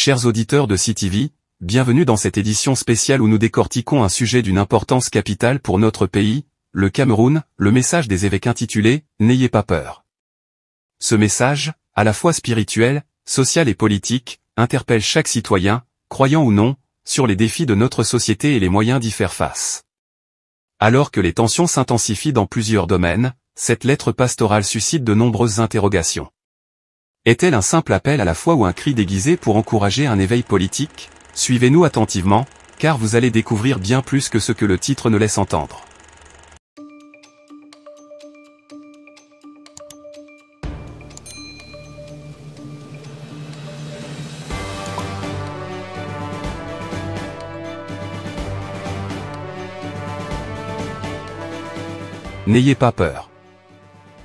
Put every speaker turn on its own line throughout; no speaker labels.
Chers auditeurs de CTV, bienvenue dans cette édition spéciale où nous décortiquons un sujet d'une importance capitale pour notre pays, le Cameroun, le message des évêques intitulé « N'ayez pas peur ». Ce message, à la fois spirituel, social et politique, interpelle chaque citoyen, croyant ou non, sur les défis de notre société et les moyens d'y faire face. Alors que les tensions s'intensifient dans plusieurs domaines, cette lettre pastorale suscite de nombreuses interrogations. Est-elle un simple appel à la foi ou un cri déguisé pour encourager un éveil politique? Suivez-nous attentivement, car vous allez découvrir bien plus que ce que le titre ne laisse entendre. N'ayez pas peur.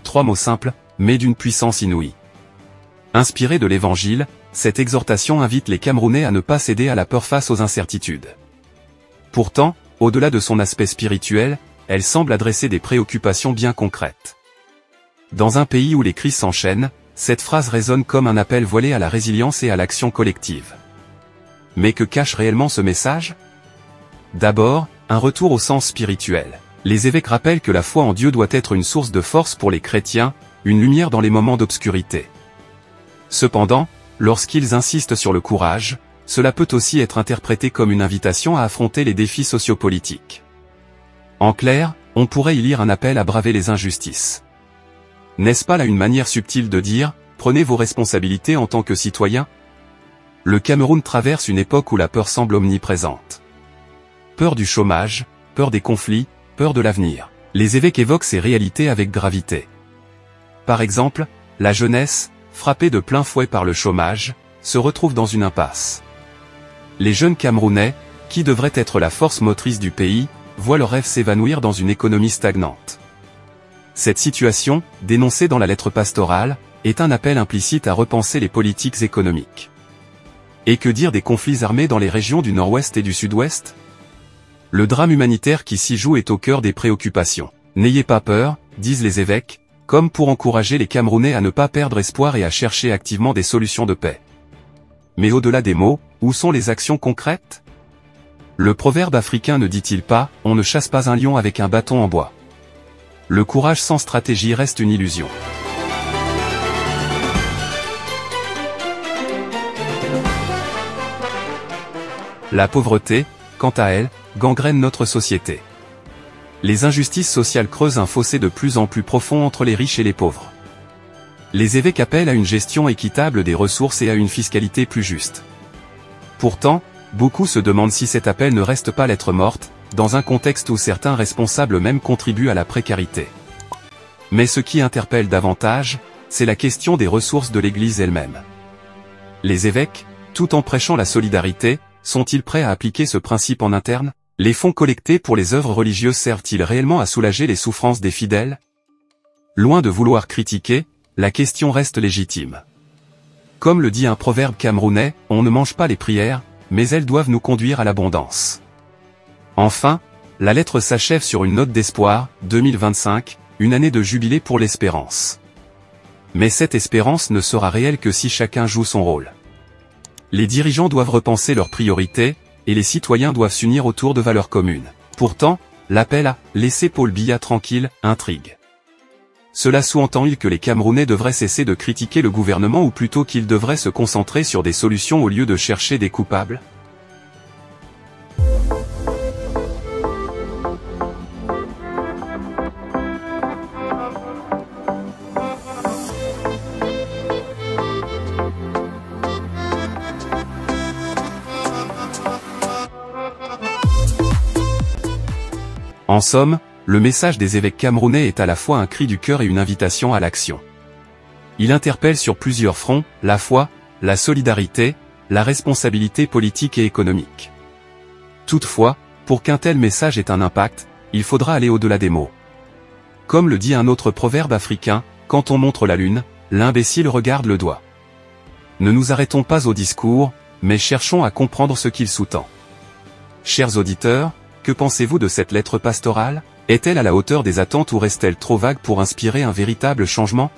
3 mots simples, mais d'une puissance inouïe. Inspirée de l'Évangile, cette exhortation invite les Camerounais à ne pas céder à la peur face aux incertitudes. Pourtant, au-delà de son aspect spirituel, elle semble adresser des préoccupations bien concrètes. Dans un pays où les crises s'enchaînent, cette phrase résonne comme un appel voilé à la résilience et à l'action collective. Mais que cache réellement ce message? D'abord, un retour au sens spirituel. Les évêques rappellent que la foi en Dieu doit être une source de force pour les chrétiens, une lumière dans les moments d'obscurité. Cependant, lorsqu'ils insistent sur le courage, cela peut aussi être interprété comme une invitation à affronter les défis sociopolitiques. En clair, on pourrait y lire un appel à braver les injustices. N'est-ce pas là une manière subtile de dire, prenez vos responsabilités en tant que citoyens? Le Cameroun traverse une époque où la peur semble omniprésente. Peur du chômage, peur des conflits, peur de l'avenir. Les évêques évoquent ces réalités avec gravité. Par exemple, la jeunesse, frappée de plein fouet par le chômage, se retrouve dans une impasse. Les jeunes Camerounais, qui devraient être la force motrice du pays, voient leurs rêves s'évanouir dans une économie stagnante. Cette situation, dénoncée dans la lettre pastorale, est un appel implicite à repenser les politiques économiques. Et que dire des conflits armés dans les régions du Nord-Ouest et du Sud-Ouest? Le drame humanitaire qui s'y joue est au cœur des préoccupations. N'ayez pas peur, disent les évêques, comme pour encourager les Camerounais à ne pas perdre espoir et à chercher activement des solutions de paix. Mais au-delà des mots, où sont les actions concrètes? Le proverbe africain ne dit-il pas « On ne chasse pas un lion avec un bâton en bois ». Le courage sans stratégie reste une illusion. La pauvreté, quant à elle, gangrène notre société. Les injustices sociales creusent un fossé de plus en plus profond entre les riches et les pauvres. Les évêques appellent à une gestion équitable des ressources et à une fiscalité plus juste. Pourtant, beaucoup se demandent si cet appel ne reste pas lettre morte, dans un contexte où certains responsables même contribuent à la précarité. Mais ce qui interpelle davantage, c'est la question des ressources de l'Église elle-même. Les évêques, tout en prêchant la solidarité, sont-ils prêts à appliquer ce principe en interne? Les fonds collectés pour les œuvres religieuses servent-ils réellement à soulager les souffrances des fidèles? Loin de vouloir critiquer, la question reste légitime. Comme le dit un proverbe camerounais, on ne mange pas les prières, mais elles doivent nous conduire à l'abondance. Enfin, la lettre s'achève sur une note d'espoir, 2025, une année de jubilé pour l'espérance. Mais cette espérance ne sera réelle que si chacun joue son rôle. Les dirigeants doivent repenser leurs priorités, et les citoyens doivent s'unir autour de valeurs communes. Pourtant, l'appel à « laisser Paul Biya tranquille » intrigue. Cela sous-entend-il que les Camerounais devraient cesser de critiquer le gouvernement ou plutôt qu'ils devraient se concentrer sur des solutions au lieu de chercher des coupables? En somme, le message des évêques camerounais est à la fois un cri du cœur et une invitation à l'action. Il interpelle sur plusieurs fronts, la foi, la solidarité, la responsabilité politique et économique. Toutefois, pour qu'un tel message ait un impact, il faudra aller au-delà des mots. Comme le dit un autre proverbe africain, quand on montre la lune, l'imbécile regarde le doigt. Ne nous arrêtons pas au discours, mais cherchons à comprendre ce qu'il sous-tend. Chers auditeurs, que pensez-vous de cette lettre pastorale? Est-elle à la hauteur des attentes ou reste-t-elle trop vague pour inspirer un véritable changement?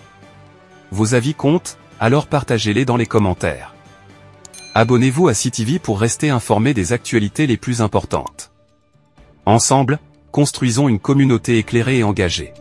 Vos avis comptent, alors partagez-les dans les commentaires. Abonnez-vous à CTV pour rester informé des actualités les plus importantes. Ensemble, construisons une communauté éclairée et engagée.